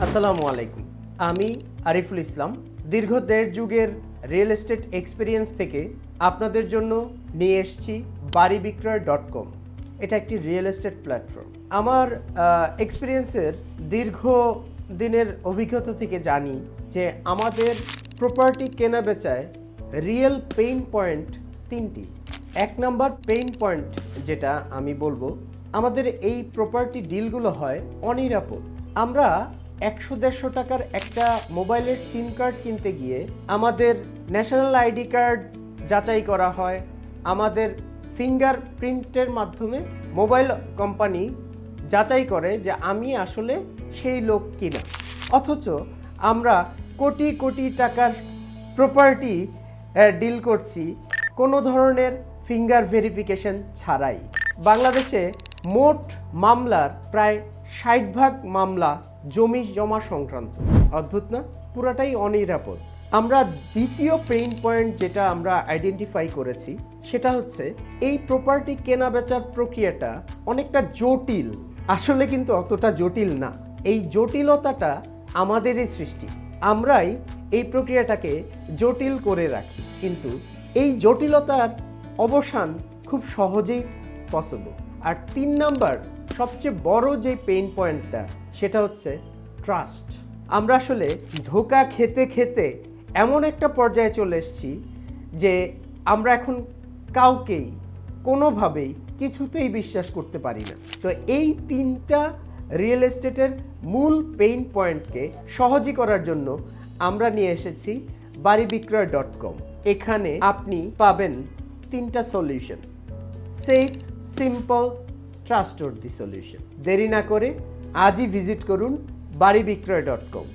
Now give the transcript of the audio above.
আসসালামু আলাইকুম। আমি আরিফুল ইসলাম দীর্ঘ দেড় যুগের রিয়েল এস্টেট এক্সপিরিয়েন্স থেকে আপনাদের জন্য নিয়ে এসেছি বাড়িবিক্রয়.com। এটা একটি রিয়েল এস্টেট প্ল্যাটফর্ম। আমার এক্সপিরিয়েন্সের দীর্ঘ দিনের অভিজ্ঞতা থেকে জানি যে আমাদের প্রপার্টি কেনা বেচায় রিয়েল পেইন পয়েন্ট তিনটি। এক নাম্বার পেইন পয়েন্ট যেটা আমি বলবো, আমাদের এই প্রপার্টি ডিলগুলো হয় অনিরাপদ। আমরা 100-150 টাকার একটা মোবাইলের সিম কার্ড কিনতে গিয়ে আমাদের ন্যাশনাল আইডি কার্ড যাচাই করা হয়, আমাদের ফিঙ্গারপ্রিন্টের মাধ্যমে মোবাইল কোম্পানি যাচাই করে যে আমি আসলে সেই লোক কিনা। অথচ আমরা কোটি কোটি টাকার প্রপার্টি ডিল করছি কোনো ধরনের ফিঙ্গার ভেরিফিকেশন ছাড়াই। বাংলাদেশে মোট মামলার প্রায় 60% মামলা জমি জমা সংক্রান্ত। অদ্ভুত না? পুরাটাই অনিরাপদ। আমরা দ্বিতীয় পেইন পয়েন্ট যেটা আমরা আইডেন্টিফাই করেছি সেটা হচ্ছে এই প্রপার্টি কেনা বেচার প্রক্রিয়াটা অনেকটা জটিল। আসলে কিন্তু অতটা জটিল না। এই জটিলতাটা আমাদেরই সৃষ্টি। আমরাই এই প্রক্রিয়াটাকে জটিল করে রাখি, কিন্তু এই জটিলতার অবসান খুব সহজেই পসিবল। আর 3 নাম্বার সবচেয়ে বড় যে পেইন পয়েন্টটা সেটা হচ্ছে ট্রাস্ট। আমরা আসলে ধোঁকা খেতে খেতে এমন একটা পর্যায়ে চলে এসেছি যে আমরা এখন কাউকেই কোনোভাবেই কিছুতেই বিশ্বাস করতে পারি না। তো এই 3টা রিয়েল এস্টেটের মূল পেইন পয়েন্টকে সহজই করার জন্য আমরা নিয়ে এসেছি বাড়িবিক্রয়.com। এখানে আপনি পাবেন 3টা solution, safe, simple, trustworthy solution. দেরি না করে আজই ভিজিট করুন বাড়িবিক্রয়.com।